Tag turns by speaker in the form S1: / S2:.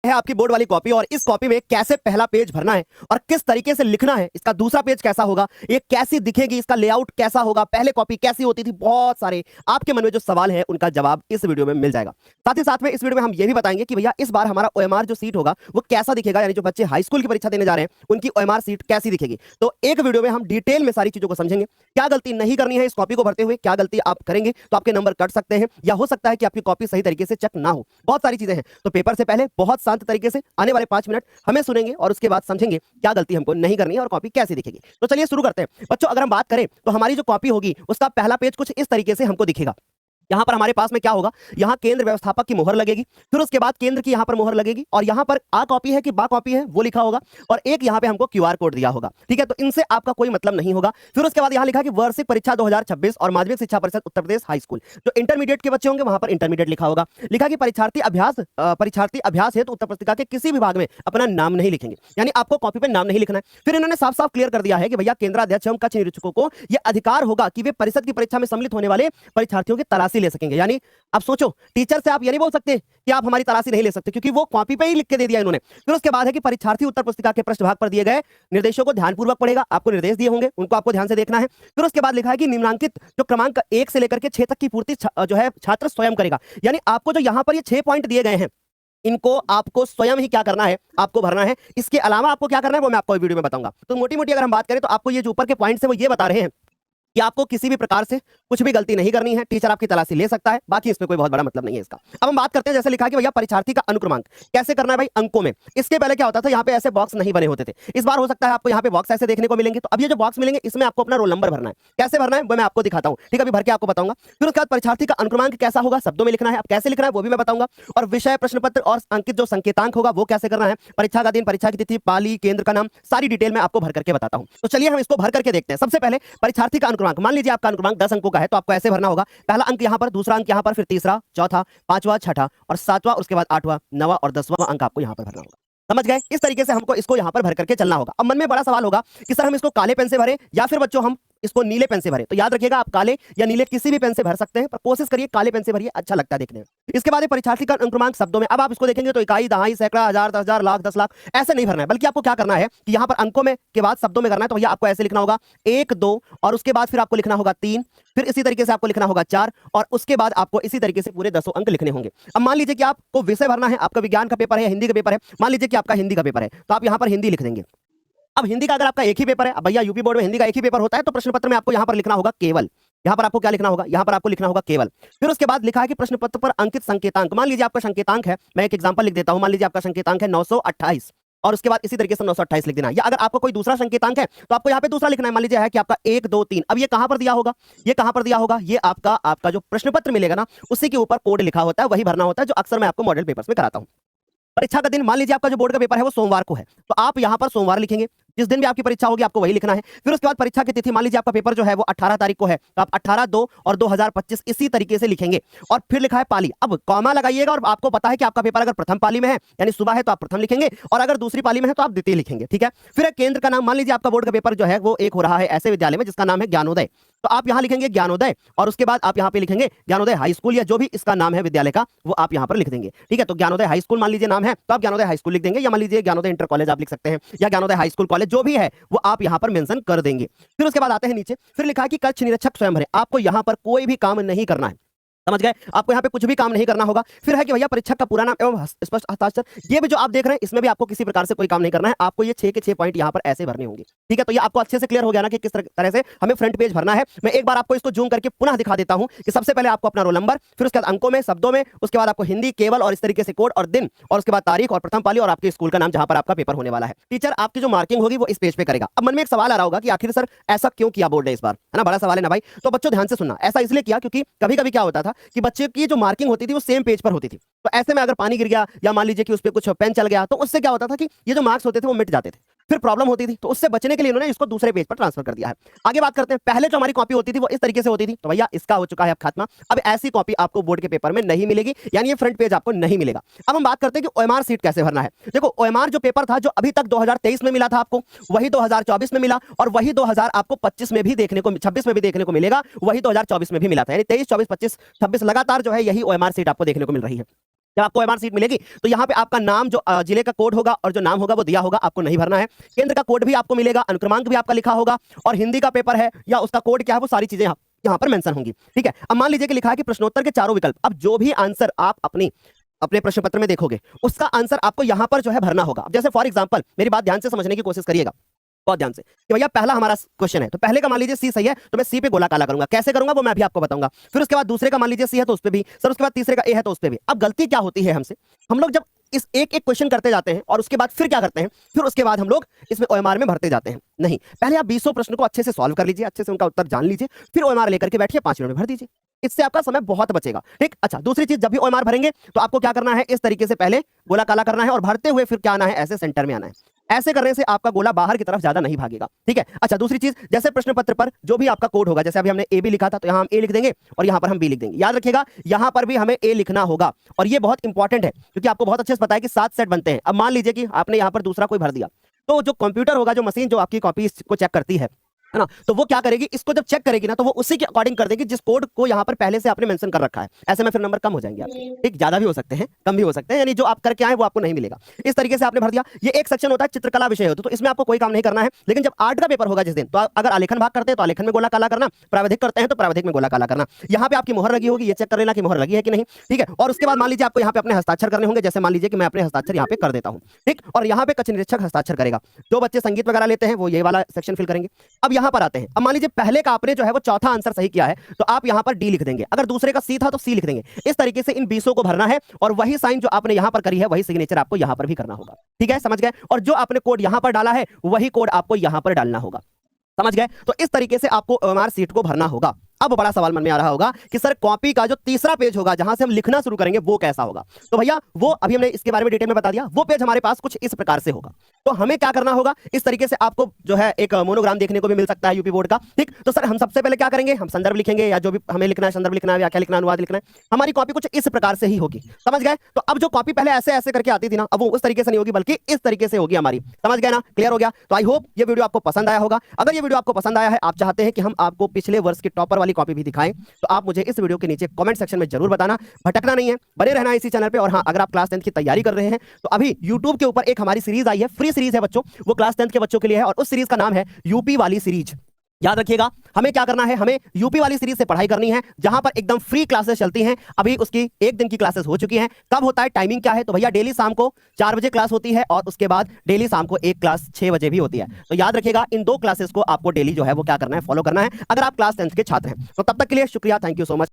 S1: है आपकी बोर्ड वाली कॉपी और इस कॉपी में कैसे पहला पेज भरना है और किस तरीके से लिखना है, इसका दूसरा पेज कैसा होगा, ये कैसी दिखेगी, इसका लेआउट कैसा होगा, पहले कॉपी कैसी होती थी, बहुत सारे आपके मन में जो सवाल है उनका जवाब इस वीडियो में मिल जाएगा। साथ ही साथ में इस वीडियो में हम ये भी बताएंगे कि भैया इस बार हमारा ओएमआर जो सीट होगा वो कैसा दिखेगा, यानी जो बच्चे हाई स्कूल की परीक्षा देने जा रहे हैं उनकी ओएमआर सीट कैसी दिखेगी। तो एक वीडियो में हम डिटेल में सारी चीजों को समझेंगे, क्या गलती नहीं करनी है इस कॉपी को भरते हुए, क्या गलती आप करेंगे तो आपके नंबर कट सकते हैं या हो सकता है कि आपकी कॉपी सही तरीके से चेक ना हो, बहुत सारी चीजें हैं। तो पेपर से पहले बहुत शांत तरीके से आने वाले 5 मिनट हमें सुनेंगे और उसके बाद समझेंगे क्या गलती हमको नहीं करनी है और कॉपी कैसी दिखेगी। तो चलिए शुरू करते हैं बच्चों। अगर हम बात करें तो हमारी जो कॉपी होगी उसका पहला पेज कुछ इस तरीके से हमको दिखेगा। यहां पर हमारे पास में क्या होगा, यहां केंद्र व्यवस्थापक की मोहर लगेगी, फिर उसके बाद केंद्र की यहां पर मोहर लगेगी और यहां पर आ कॉपी है कि बा कॉपी है वो लिखा होगा और एक यहां पे हमको क्यूआर कोड दिया होगा। ठीक है, तो इनसे आपका कोई मतलब नहीं होगा। फिर उसके बाद यहां लिखा कि वार्षिक परीक्षा 2026 और माध्यमिक शिक्षा परिषद उत्तर प्रदेश हाई स्कूल, जो इंटरमीडिएट के बच्चे होंगे वहां पर इंटरमीडिएट लिखा होगा। लिखा कि परीक्षार्थी अभ्यास है तो उत्तर पुस्तिका के किसी विभाग में अपना नाम नहीं लिखेंगे, यानी आपको कॉपी पे नाम नहीं लिखना है। फिर इन्होंने साफ साफ क्लियर कर दिया है कि भैया केंद्राध्यक्ष एवं कक्ष निरीक्षकों को यह अधिकार होगा कि वे परिषद की परीक्षा में सम्मिलित होने वाले परीक्षार्थियों की तलाशी ले सकेंगे। यानी अब सोचो, टीचर से आप ये नहीं बोल सकते कि आप हमारी तलाशी नहीं ले सकते, क्योंकि वो कॉपी पे ही लिख के दे दिया इन्होंने। फिर उसके बाद है कि परीक्षार्थी उत्तर पुस्तिका के पृष्ठ भाग पर दिए गए निर्देशों को ध्यानपूर्वक पढ़ेगा, आपको निर्देश दिए होंगे उनको आपको ध्यान से देखना है। फिर उसके बाद लिखा है कि निम्नांकित जो क्रमांक 1 से लेकर के 6 तक की पूर्ति जो है छात्र स्वयं करेगा। यानी आपको जो यहाँ पर ये 6 पॉइंट दिए गए हैं इनको आपको स्वयं ही क्या करना है, आपको भरना है। इसके अलावा आपको क्या करना है वो मैं आपको वीडियो में बताऊंगा। तो मोटी मोटी अगर हम बात करें तो आपको ये जो ऊपर के पॉइंट्स है वो ये बता रहे हैं कि आपको किसी भी प्रकार से कुछ भी गलती नहीं करनी है, टीचर आपकी तलाशी ले सकता है, बाकी इसमें कोई बहुत बड़ा मतलब नहीं है इसका। अब हम बात करते हैं, जैसे लिखा है कि भैया परीक्षार्थी का अनुक्रमांक कैसे करना है भाई अंकों में। इसके पहले क्या होता था, यहाँ पे ऐसे बॉक्स नहीं बने होते थे। इस बार हो सकता है आपको यहाँ पे बॉक्स ऐसे देखने को मिलेंगे। तो अब ये जो बॉक्स मिलेंगे इसमें आपको अपना रोल नंबर भरना है। कैसे भरना है वो मैं आपको दिखाता हूँ, ठीक है, अभी भर के आपको बताऊंगा। फिर उसके बाद परीक्षार्थी का अनुक्रमांक कैसा होगा, शब्दों में लिखना है। अब कैसे लिखना है वो भी मैं बताऊंगा। और विषय, प्रश्न पत्र और अंकित जो संकेतांक होगा वो कैसे करना है, परीक्षा का दिन, परीक्षा की तिथि, पाली, केंद्र का नाम, सारी डिटेल में आपको भर करके बताता हूँ। तो चलिए हम इसको भर करके देखते हैं। सबसे पहले परीक्षार्थी का अनुक्रमांक, मान लीजिए आपका 10 अंकों का है तो आपको ऐसे भरना होगा। पहला अंक यहां पर, दूसरा अंक यहां पर, फिर तीसरा, चौथा, पांचवा, छठा और सातवां, उसके बाद 8वां, 9वां और 10वां अंक आपको यहां पर भरना होगा। समझ गए? इस तरीके से हमको इसको यहां पर भर करके चलना होगा। अब मन में बड़ा सवाल होगा कि सर हम इसको काले पेन से भरें या फिर बच्चों हम इसको नीले पेन से भरें। तो याद रखिएगा आप काले या नीले किसी भी पेन से भर सकते हैं, पर कोशिश करिए काले पेन से भरिए, अच्छा लगता है देखने में। इसके बाद परीक्षार्थी का अनुक्रमांक शब्दों में। अब आप इसको देखेंगे तो इकाई, दहाई, सैकड़ा, हजार, 10,000, लाख, 10 लाख ऐसे नहीं भरना है, बल्कि आपको क्या करना है कि यहाँ पर अंकों में के बाद शब्दों में करना है। तो भैया आपको ऐसे लिखना होगा 1, 2 और उसके बाद फिर आपको लिखना होगा 3, फिर इसी तरीके से आपको लिखना होगा 4 और उसके बाद आपको इसी तरीके से पूरे 10 अंक लिखने होंगे। अब मान लीजिए कि आपको विषय भरना है, आपका विज्ञान का पेपर है या हिंदी का पेपर है। मान लीजिए कि आपका हिंदी का पेपर है तो आप यहाँ पर हिंदी लिख देंगे। अब हिंदी का अगर आपका एक ही पेपर है, अब भैया यूपी बोर्ड में हिंदी का एक ही पेपर होता है, तो प्रश्न पत्र में आपको यहां पर लिखना होगा केवल। यहां पर आपको क्या लिखना होगा, यहां पर आपको लिखना होगा केवल। फिर उसके बाद लिखा है कि प्रश्न पत्र पर अंकित संकेतांक। मान लीजिए आपका संकेतांक है, मैं एक एग्जांपल लिख देता हूं, मान लीजिए आपका संकेतांक है 928 और उसके बाद इसी तरीके से 928 लिख देना। या अगर आपका कोई दूसरा संकेतांक है तो आपको यहाँ पे दूसरा लिखना है। मान लीजिए है कि आपका 1, 2, 3। अब ये कहां पर दिया होगा, ये कहां पर दिया होगा, ये आपका जो प्रश्न पत्र मिलेगा ना उसी के ऊपर कोड लिखा होता है, वही भरना होता है जो अक्सर मैं आपको मॉडल पेपर्स में कराता हूं। परीक्षा का दिन, मान लीजिए आपका जो बोर्ड का पेपर है वो सोमवार को है तो आप यहां पर सोमवार लिखेंगे, जिस दिन भी आपकी परीक्षा होगी आपको वही लिखना है। फिर उसके बाद परीक्षा की तिथि, मान लीजिए आपका पेपर जो है वो 18 तारीख को है तो आप 18, 2 और 2025 इसी तरीके से लिखेंगे। और फिर लिखा है पाली, अब कॉमा लगाइएगा और आपको पता है कि आपका पेपर अगर प्रथम पाली में है यानी सुबह है तो आप प्रथम लिखेंगे और अगर दूसरी पाली में है तो आप द्वितीय लिखेंगे। ठीक है, फिर केंद्र का नाम, मान लीजिए आपका बोर्ड का पेपर जो है वो एक हो रहा है ऐसे विद्यालय में जिसका नाम है ज्ञानोदय, तो आप यहां लिखेंगे ज्ञानोदय और उसके बाद आप यहां पे लिखेंगे ज्ञानोदय हाई स्कूल या जो भी इसका नाम है विद्यालय का वो आप यहां पर लिख देंगे। ठीक है, तो ज्ञानोदय हाई स्कूल मान लीजिए नाम है तो आप ज्ञानोदय हाई स्कूल लिख देंगे, या मान लीजिए ज्ञानोदय इंटर कॉलेज आप लिख सकते हैं या ज्ञानोदय हाई स्कूल कॉलेज, जो भी है वो आप यहां पर मेंशन कर देंगे। फिर उसके बाद आते हैं नीचे, फिर लिखा है कि कक्ष निरीक्षक स्वयं भरे। आपको यहां पर कोई भी काम नहीं करना है, समझ गए? आपको यहाँ पे कुछ भी काम नहीं करना होगा। फिर है कि भैया परीक्षक का पूरा नाम एवं स्पष्ट हस्ताक्षर, ये भी जो आप देख रहे हैं इसमें भी आपको किसी प्रकार से कोई काम नहीं करना है, आपको ये 6 के 6 पॉइंट यहाँ पर ऐसे भरने होंगे। ठीक है, तो ये आपको अच्छे से क्लियर हो गया ना कि किस तरह से हमें फ्रंट पेज भरना है। मैं एक बार आपको इसको जूम करके पुनः दिखा देता हूं कि सबसे पहले आपको अपना रोल नंबर, फिर उसके बाद अंकों में, शब्दों में, उसके बाद आपको हिंदी केवल और इस तरीके से कोड और दिन और उसके बाद तारीख और प्रथम पाली और आपके स्कूल का नाम जहां पर आपका पेपर होने वाला है। टीचर आपकी जो मार्किंग होगी वो इस पेज पे करेगा। अब मन में एक सवाल आ रहा होगा कि आखिर सर ऐसा क्यों किया बोर्ड ने इस बार, है ना, बड़ा सवाल है ना भाई। तो बच्चों ध्यान से सुनना, ऐसा इसलिए किया क्योंकि कभी कभी क्या होता था कि बच्चे की जो मार्किंग होती थी वो सेम पेज पर होती थी, तो ऐसे में अगर पानी गिर गया या मान लीजिए कि उस पे कुछ पेन चल गया तो उससे क्या होता था कि ये जो मार्क्स होते थे वो मिट जाते थे, फिर प्रॉब्लम होती थी। तो उससे बचने के लिए इन्होंने इसको दूसरे पेज पर ट्रांसफर कर दिया है। आगे बात करते हैं, पहले जो हमारी कॉपी होती थी वो इस तरीके से होती थी, तो भैया इसका हो चुका है अब खात्मा। अब ऐसी कॉपी आपको बोर्ड के पेपर में नहीं मिलेगी, यानी ये फ्रंट पेज आपको नहीं मिलेगा। अब हम बात करते हैं कि ओएमआर सीट कैसे भरना है। देखो ओएमआर जो पेपर था जो अभी तक 2023 में मिला था आपको, वही 2024 में मिला और वही 2000 आपको 25 में भी देखने को, 26 में भी देखने को मिलेगा, वही 2024 में भी मिला था, यानी 23, 24, 25, 26 लगातार जो है यही ओएमआर सीट आपको देखने को मिल रही है। जब आपको ओएमआर सीट मिलेगी तो यहाँ पे आपका नाम, जो जिले का कोड होगा और जो नाम होगा वो दिया होगा, आपको नहीं भरना है। केंद्र का कोड भी आपको मिलेगा, अनुक्रमांक भी आपका लिखा होगा, और हिंदी का पेपर है या उसका कोड क्या है, वो सारी चीजें यहाँ पर मेंशन होंगी। ठीक है, अब मान लीजिए कि लिखा है कि प्रश्नोत्तर के चारों विकल्प, अब जो भी आंसर आप अपने प्रश्न पत्र में देखोगे उसका आंसर आपको यहाँ पर जो है भरना होगा। जैसे फॉर एग्जांपल, मेरी बात ध्यान से समझने की कोशिश करिएगा बहुत ध्यान से, कि भैया पहला हमारा क्वेश्चन है, तो पहले का मान लीजिए सी सही है, तो मैं सी पे गोला काला करूंगा। कैसे करूंगा वो मैं अभी आपको बताऊंगा। फिर उसके बाद दूसरे का मान लीजिए सी है तो उस पे भी सर, उसके बाद तीसरे का ए है तो उस पे भी। अब गलती क्या होती है हमसे, हम लोग जब इस एक एक क्वेश्चन करते जाते हैं और उसके बाद फिर क्या करते हैं, फिर उसके बाद हम लोग इसमें ओएमआर में भरते जाते हैं। नहीं, पहले आप 20 प्रश्न को अच्छे से सॉल्व कर लीजिए, अच्छे से उनका उत्तर जान लीजिए, फिर ओएमआर लेकर के बैठिए, 5 मिनट में भर दीजिए। इससे आपका समय बहुत बचेगा। ठीक, अच्छा दूसरी चीज, जब भी ओएमआर भरेंगे तो आपको क्या करना है, इस तरीके से पहले गोला काला करना है और भरते हुए फिर क्या आना है, ऐसे सेंटर में आना है। ऐसे करने से आपका गोला बाहर की तरफ ज्यादा नहीं भागेगा। ठीक है, अच्छा दूसरी चीज, जैसे प्रश्न पत्र पर जो भी आपका कोड होगा, जैसे अभी हमने ए भी लिखा था तो यहां हम ए लिख देंगे और यहां पर हम बी लिख देंगे। याद रखिएगा यहां पर भी हमें ए लिखना होगा, और ये बहुत इंपॉर्टेंट है क्योंकि आपको बहुत अच्छे से पता है कि 7 सेट बनते हैं। अब मान लीजिए कि आपने यहां पर दूसरा कोई भर दिया, तो जो कंप्यूटर होगा, जो मशीन जो आपकी कॉपी को चेक करती है ना, तो वो क्या करेगी, इसको जब चेक करेगी ना तो वो उसी के अकॉर्डिंग कर देगी जिस कोड को यहाँ पर पहले से आपने मेंशन कर रखा है। ऐसे में फिर नंबर कम हो जाएंगे आपके। ठीक, ज्यादा भी हो सकते हैं, कम भी हो सकते हैं, यानी जो आप करके आए वो आपको नहीं मिलेगा। इस तरीके से आपने भर दिया। ये एक सेक्शन होता है चित्रकला विषय होता है, तो इसमें आपको कोई काम नहीं करना है। लेकिन जब आर्ट का पेपर होगा जिस दिन, तो अगर आलेखन भाग करते हैं तो आलेखन में गोला काला करना, प्रावधिक करते हैं तो प्रावधिक में गोला काला करना। यहाँ पे आपकी मोहर लगी होगी, ये चेक कर लेना कि मोहर लगी है कि नहीं। ठीक है, और उसके बाद मान लीजिए आपको यहाँ पे अपने हस्ताक्षर करने होंगे। जैसे मान लीजिए कि मैं अपने हस्ताक्षर यहाँ पे कर देता हूँ। ठीक, और यहाँ पे कक्ष निरीक्षक हस्ताक्षर करेगा। जो बच्चे संगीत वगैरह लेते हैं वो ये वाला सेक्शन फिल करेंगे। अब यहाँ पर आते हैं, अब मान लीजिए पहले का आपने जो है वो चौथा आंसर सही किया है, तो आप यहां पर डी लिख देंगे। अगर दूसरे का सी था तो सी लिख देंगे। इस तरीके से इन 20 को भरना है, और वही साइन जो आपने यहां पर करी है वही सिग्नेचर आपको यहां पर भी करना होगा। ठीक है, समझ गए। और जो आपने कोड यहां पर डाला है वही कोड आपको यहां पर डालना होगा। समझ गए। तो इस तरीके से आपको ओएमआर सीट को भरना होगा। अब बड़ा सवाल मन में आ रहा होगा कि सर कॉपी का जो तीसरा पेज होगा जहां से हम लिखना शुरू करेंगे वो कैसा होगा। तो भैया वो अभी हमने इसके बारे में डिटेल में बता दिया। वो पेज हमारे पास कुछ इस प्रकार से होगा। तो हमें क्या करना होगा, इस तरीके से आपको जो है एक मोनोग्राम देखने को भी मिल सकता है यूपी बोर्ड का। ठीक, तो सर हम सबसे पहले क्या करेंगे, हम संदर्भ लिखेंगे, या जो भी हमें लिखना है, संदर्भ लिखना है, व्याख्या लिखना है, अनुवाद लिखना है। हमारी कॉपी कुछ इस प्रकार से ही होगी। समझ गए। तो अब जो कॉपी पहले ऐसे ऐसे करके आती थी ना, अब वो उस तरीके से नहीं होगी, बल्कि इस तरीके से होगी हमारी। समझ गए ना, क्लियर हो गया। तो आई होप ये वीडियो आपको पसंद आया होगा। अगर ये वीडियो आपको पसंद आया है, आप चाहते हैं कि हम आपको पिछले वर्ष की टॉपर वाली कॉपी भी दिखाएं, तो आप मुझे इस वीडियो के नीचे कमेंट सेक्शन में जरूर बताना। भटकना नहीं है, बने रहना है इसी चैनल पे। और हाँ, अगर आप क्लास 10th की तैयारी कर रहे हैं तो अभी YouTube के ऊपर एक हमारी सीरीज आई है, फ्री सीरीज है बच्चों, वो क्लास 10th के बच्चों के लिए है, और उस सीरीज का नाम है यूपी वाली सीरीज। याद रखिएगा, हमें क्या करना है, हमें यूपी वाली सीरीज से पढ़ाई करनी है, जहां पर एकदम फ्री क्लासेस चलती हैं। अभी उसकी 1 दिन की क्लासेस हो चुकी हैं। कब होता है, टाइमिंग क्या है, तो भैया डेली शाम को 4 बजे क्लास होती है, और उसके बाद डेली शाम को एक क्लास 6 बजे भी होती है। तो याद रखिएगा, इन 2 क्लासेस को आपको डेली जो है वो क्या करना है, फॉलो करना है, अगर आप क्लास 10th के छात्र हैं। तो तब तक के लिए शुक्रिया, थैंक यू सो मच।